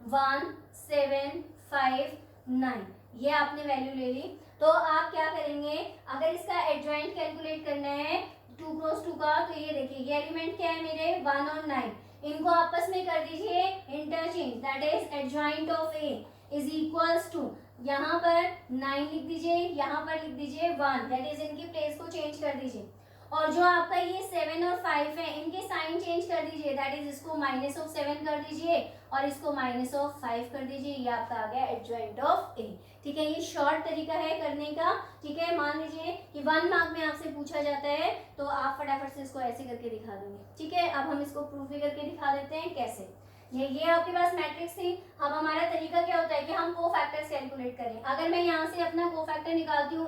1 7 5 9, ये आपने वैल्यू ले ली। तो आप क्या करेंगे, अगर इसका एडजॉइंट कैलकुलेट करना है 2 क्रॉस 2 का, तो ये देखिए ये एलिमेंट क्या है मेरे 1 और 9, इनको आपस में कर दीजिए interchange, that is adjoint of A is equals to, यहाँ पर 9 लिख दीजिए, यहाँ पर लिख दीजिए 1, दैट इज इनकी प्लेस को चेंज कर दीजिए। और जो आपका ये 7 और 5 है, इनके साइन चेंज कर दीजिए, दैट इज इसको -7 कर दीजिए और इसको -5 कर दीजिए, ये आपका आ गया एडजॉइंट ऑफ ए। ठीक है, ये शॉर्ट तरीका है करने का। ठीक है, मान लीजिए कि 1 मार्क में आपसे पूछा जाता है तो आप फटाफट से इसको ऐसे करके दिखा देंगे। ठीक है, अब हम इसको प्रूफ भी करके दिखा देते हैं कैसे। ये आपके पास मैट्रिक्स थी। अब हमारा तरीका क्या होता है कि हम कोफैक्टर्स कैलकुलेट करें। अगर मैं यहाँ से अपना कोफैक्टर निकालती हूँ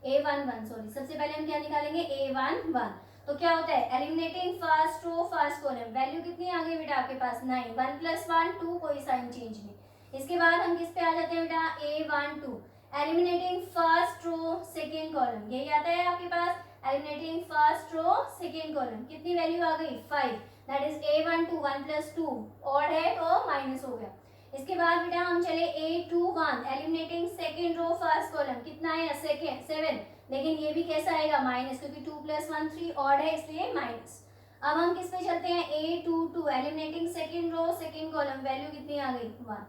A11, सॉरी सबसे पहले हम क्या निकालेंगे A11, तो क्या होता है, eliminating first row first column, value कितनी आ गई बेटा आपके पास 9, 1 + 1 2, कोई साइन चेंज नहीं। इसके बाद हम किस पे आ जाते हैं बेटा, A12, eliminating first row second column, यही आता है आपके पास, eliminating first row second column, कितनी वैल्यू आ गई 5, दैट इज A12 1 + 2, ऑड है तो माइनस हो गया। इसके बाद बेटा हम चले A21, eliminating second row first column, कितना आया 7, लेकिन ये भी कैसा आएगा माइनस, क्योंकि 2 + 1 3, ऑड है इसलिए माइनस। अब हम किस पे चलते हैं, A22, eliminating second row second column, value कितनी आ गई 1।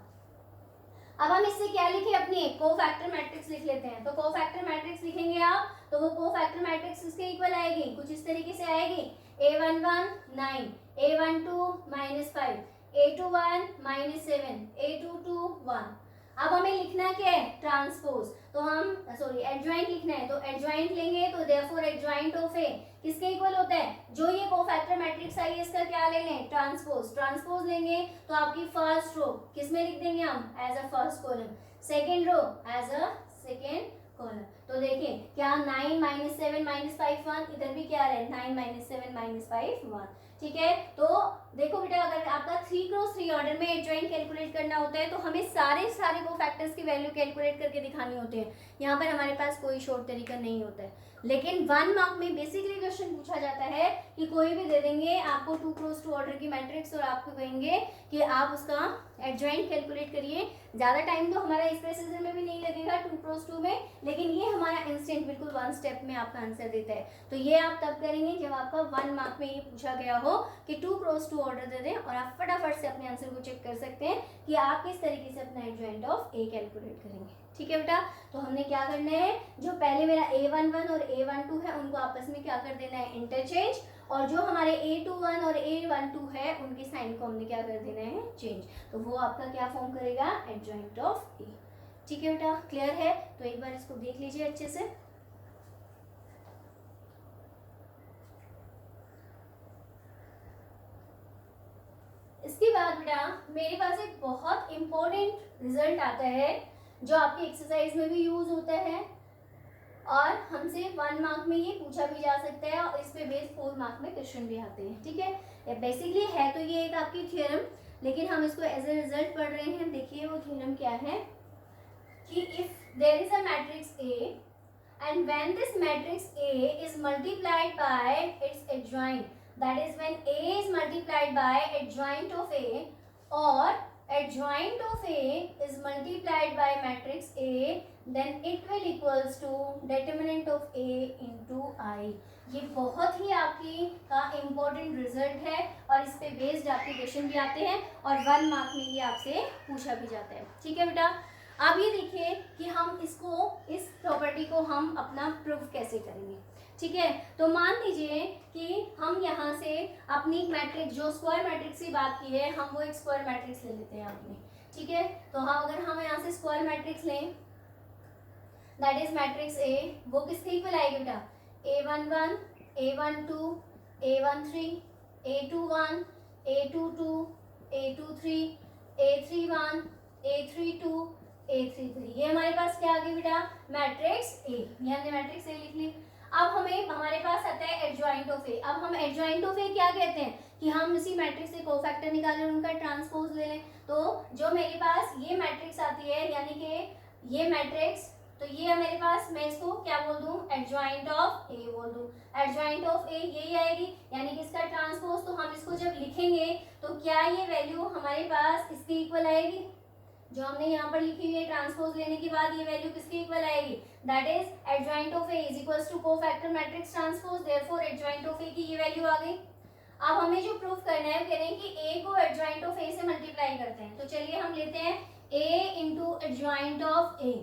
अब हम इससे क्या लिखे, अपनी कोफैक्टर मैट्रिक्स लिख लेते हैं। तो कोफैक्टर मैट्रिक्स लिखेंगे आप, तो वो कोफैक्टर मैट्रिक्स किसके इक्वल आएगी, कुछ इस तरीके से आएगी, A11 9, A12 -5, A21 -7, A22 1। अब हमें लिखना क्या है, ट्रांसपोज, तो हम सॉरी एडजॉइंट लिखना है, तो एडजॉइंट लेंगे, तो देयरफॉर एडजॉइंट ऑफ ए किसके इक्वल होता है, जो ये कोफैक्टर मैट्रिक्स आई है इसका क्या ले लें, ट्रांसपोज। ट्रांसपोज लेंगे तो आपकी फर्स्ट रो किस में लिख देंगे हम, as a first column, second row as a second column. तो देखिए क्या 9 -7 -5 1, इधर भी क्या है 9 -7 -5 1। ठीक है, तो देखो बेटा अगर आपका 3 क्रॉस 3 ऑर्डर में एडजॉइंट कैलकुलेट करना होता है तो हमें सारे कोफैक्टर्स की वैल्यू कैलकुलेट करके दिखानी होती है। यहाँ पर हमारे पास कोई शॉर्ट तरीका नहीं होता है, लेकिन 1 मार्क में बेसिकली क्वेश्चन पूछा जाता है कि कोई भी दे देंगे आपको 2 क्रॉस 2 ऑर्डर की मैट्रिक्स और आपको कहेंगे कि आप उसका एडजॉइंट कैलकुलेट करिए। ज़्यादा टाइम तो हमारा इस प्रोसीजर में भी नहीं लगेगा 2 क्रॉस 2 में, लेकिन ये हमारा इंस्टेंट बिल्कुल 1 स्टेप में आपका आंसर देता है। तो ये आप तब करेंगे जब आपका 1 मार्क में ये पूछा गया हो कि 2 क्रॉस 2 ऑर्डर दे दें और आप फटाफट से अपने आंसर को चेक कर सकते हैं कि आप किस तरीके से अपना एडजॉइंट ऑफ ए कैलकुलेट करेंगे। ठीक है बेटा, तो हमने क्या करना है, जो पहले मेरा A11 और A12 है उनको आपस में क्या कर देना है, इंटरचेंज, और जो हमारे A21 और A12 है उनके साइन को हमने क्या कर देना है, चेंज। तो वो आपका क्या फॉर्म करेगा, एडजॉइंट ऑफ ए। ठीक है बेटा, क्लियर है, तो एक बार इसको देख लीजिए अच्छे से। इसके बाद बेटा मेरे पास एक बहुत इंपॉर्टेंट रिजल्ट आता है जो आपकी एक्सरसाइज में भी यूज होता है, और हमसे 1 मार्क में ये पूछा भी जा सकता है और इस पे बेस 4 मार्क में क्वेश्चन भी आते हैं, ठीक है। बेसिकली है तो ये एक आपकी थ्योरम, लेकिन हम इसको एज ए रिजल्ट पढ़ रहे हैं। देखिए वो थ्योरम क्या है कि if there is a matrix A and when this matrix A is multiplied by its adjoint, that is when A is multiplied by adjoint of A or adjoint of A is multiplied by matrix A, then it will equals to determinant of A into I. ये बहुत ही आपकी का important result है और इस पे based आपके question भी आते हैं और 1 मार्क में ये आपसे पूछा भी जाता है, ठीक है बेटा। अब ये देखिए कि हम इसको, इस प्रॉपर्टी को हम अपना प्रूफ कैसे करेंगे, ठीक है। तो मान लीजिए कि हम यहाँ से अपनी मैट्रिक्स, जो स्क्वायर मैट्रिक्स की बात की है, हम वो एक स्क्वायर मैट्रिक्स ले लेते हैं आपने, ठीक है। तो हाँ, अगर हम यहाँ से स्क्वायर मैट्रिक्स लें, दैट इज मैट्रिक्स ए, वो किसके इक्वल आएगी बेटा? A11, A12, A13, A21, A22, A23, A31, A32, A33, ये हमारे पास क्या आ गया बेटा? Matrix A. यहाँ हमने मैट्रिक्स ए लिख ली। अब हमें, हमारे पास आता है एडजॉइंट ऑफ ए। अब हम एडजॉइंट ऑफ ए क्या कहते हैं कि हम इसी मैट्रिक्स से कोफैक्टर निकालें, उनका ट्रांसपोज ले लें। तो जो मेरे पास ये मैट्रिक्स आती है, यानी कि ये मैट्रिक्स, तो ये मेरे पास, मैं इसको क्या बोल दूं? एडजॉइंट ऑफ ए बोल दूं। एडजॉइंट ऑफ ए यही आएगी, यानी कि इसका ट्रांसपोज। तो हम इसको जब लिखेंगे तो क्या ये वैल्यू हमारे पास इसके इक्वल आएगी? जो हमने यहाँ पर लिखी हुई है, ट्रांसपोज लेने के बाद ये वैल्यू किसके इक्वल आएगी? That is adjoint of A is equals to cofactor matrix transpose, therefore adjoint of A की ये वैल्यू आ गई। अब हमें जो प्रूफ करना है, कह रहे हैं कि ए को एडजॉइंट ऑफ ए से मल्टीप्लाई करते हैं। तो चलिए हम लेते हैं A into adjoint of A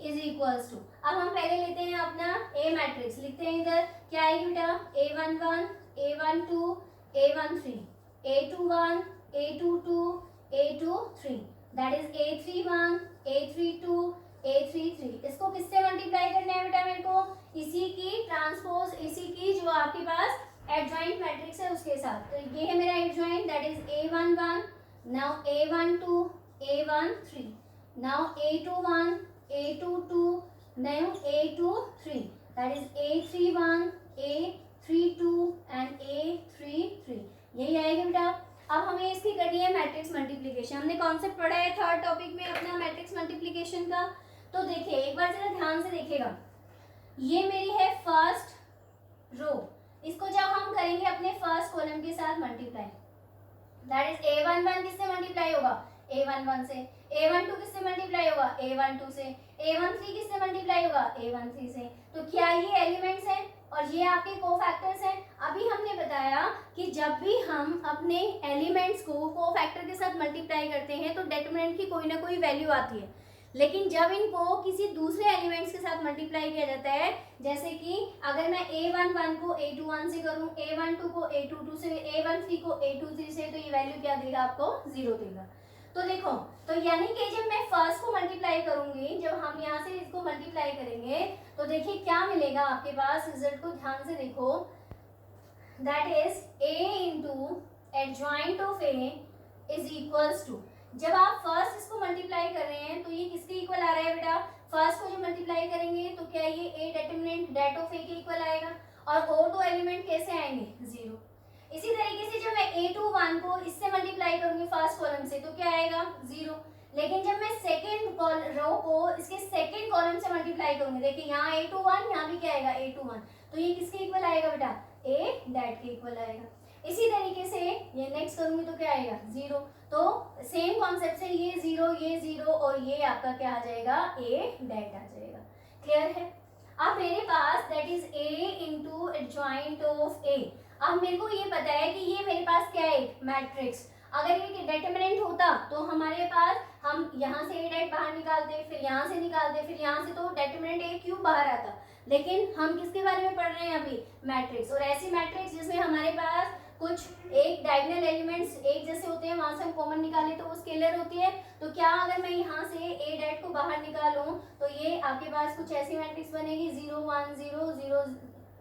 is equals to, अब हम पहले लेते हैं अपना ए मैट्रिक्स, लिखते हैं इधर क्या आएगी बेटा? A11, A12, A13, A21, A22, A23, that is A31, A32, A33। इसको किससे मल्टीप्लाई करना है बेटा मेरे को? इसी की ट्रांसपोज, इसी की जो आपके पास एडजॉइंट मैट्रिक्स है उसके साथ। तो ये है मेरा adjoint, that is A11, now A12, A13, now A21, A22, now A23, that is A31, A32 and A33, यही आएगा बेटा। अब हमें इसकी करनी है मैट्रिक्स मल्टीप्लिकेशन। हमने कॉन्सेप्ट पढ़ा है थर्ड टॉपिक में अपना मैट्रिक्स मल्टीप्लिकेशन का। तो देखिए एक बार जरा ध्यान से देखिएगा, ये मेरी है फर्स्ट रो, इसको जब हम करेंगे अपने फर्स्ट कॉलम के साथ मल्टीप्लाई, दैट इज A11 किससे मल्टीप्लाई होगा? A11 से। A12 किससे मल्टीप्लाई होगा? A12 से। A13 किससे मल्टीप्लाई होगा? A13 से। तो क्या ये एलिमेंट्स हैं और ये आपके कोफैक्टर्स हैं? अभी हमने बताया कि जब भी हम अपने एलिमेंट्स को कोफैक्टर के साथ मल्टीप्लाई करते हैं तो डिटरमिनेंट की कोई ना कोई वैल्यू आती है, लेकिन जब इनको किसी दूसरे एलिमेंट्स के साथ मल्टीप्लाई किया जाता है, जैसे कि अगर मैं A11 को A21 से करूं, A12 को A22 से, A13 को A23 से, तो ये वैल्यू क्या देगा आपको? 0 देगा। तो देखो, तो यानी कि जब मैं फर्स्ट को मल्टीप्लाई करूंगी, जब हम यहाँ से इसको मल्टीप्लाई करेंगे तो देखिए क्या मिलेगा आपके पास, रिजल्ट को ध्यान से देखो, that is A into adjoint of A is equals to, जब आप फर्स्ट इसको मल्टीप्लाई कर रहे हैं तो ये किसके इक्वल आ रहा है बेटा? फर्स्ट को जब मल्टीप्लाई करेंगे तो क्या ये A determinant det of A के इक्वल आएगा और और दो एलिमेंट कैसे आएंगे? 0। इसी तरीके से जब मैं A21 को इससे मल्टीप्लाई करूंगी फर्स्ट कॉलम से तो क्या आएगा? 0। लेकिन जब मैं सेकंड रो को इसके सेकंड कॉलम से मल्टीप्लाई करूंगी, देखिए यहाँ A21, यहाँ भी क्या आएगा? A21, तो ये किसके इक्वल आएगा बेटा? A डेट के इक्वल आएगा। इसी तरीके से ये नेक्स्ट करूंगी तो क्या आएगा? 0। तो सेम कॉन्सेप्ट से ये 0, ये 0 और ये आपका क्या आ जाएगा? A डेट आ जाएगा। क्लियर है? अब मेरे पास that is A into adjoint of A। अब मेरे को ये पता है कि ये मेरे पास क्या है? मैट्रिक्स। अगर ये डिटरमिनेंट होता तो हमारे पास, हम यहाँ से A डेट बाहर निकालते, फिर यहाँ से निकालते, फिर यहाँ से, तो डिटरमिनेंट A क्यों बाहर आता। लेकिन हम किसके बारे में पढ़ रहे हैं अभी? मैट्रिक्स। और ऐसी मैट्रिक्स जिसमें हमारे पास कुछ एक डायगोनल एलिमेंट्स एक जैसे होते हैं, वहां से हम कॉमन निकालें तो वो स्केलर होती है। तो क्या अगर मैं यहाँ से A डेट को बाहर निकालूं तो ये आपके पास कुछ ऐसी मैट्रिक्स बनेगी 0 1 0 0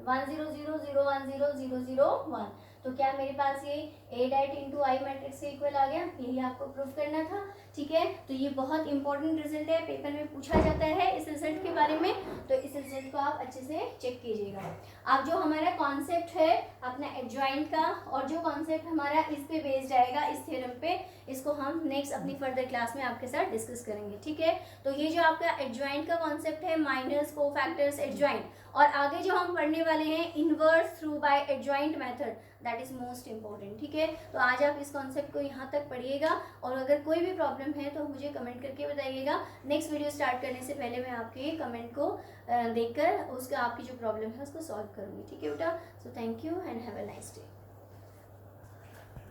1 0 0 0 1 0 0 0 1। तो क्या मेरे पास ये A det into I matrix के इक्वल आ गया? यही आपको प्रूफ करना था, ठीक है। तो ये बहुत इंपॉर्टेंट रिजल्ट है, पेपर में पूछा जाता है इस रिजल्ट के बारे में, तो इस रिजल्ट को आप अच्छे से चेक कीजिएगा। अब जो हमारा कॉन्सेप्ट है अपना एडजॉइंट का, और जो कॉन्सेप्ट हमारा इस पे बेस्ड आएगा इस थ्योरम पे, इसको हम नेक्स्ट अपनी फर्दर क्लास में आपके साथ डिस्कस करेंगे, ठीक है। तो ये जो आपका एडजॉइंट का कॉन्सेप्ट है, माइनर्स, कोफैक्टर्स, एडजॉइंट, और आगे जो हम पढ़ने वाले हैं inverse through by adjoint method, that is most important, ठीक है। तो आज आप इस कॉन्सेप्ट को यहाँ तक पढ़िएगा, और अगर कोई भी प्रॉब्लम है तो मुझे कमेंट करके बताइएगा। नेक्स्ट वीडियो स्टार्ट करने से पहले मैं आपके कमेंट को देखकर उसका आपकी जो प्रॉब्लम है उसको सॉल्व करूँगी, ठीक है बेटा। So thank you and have a nice day.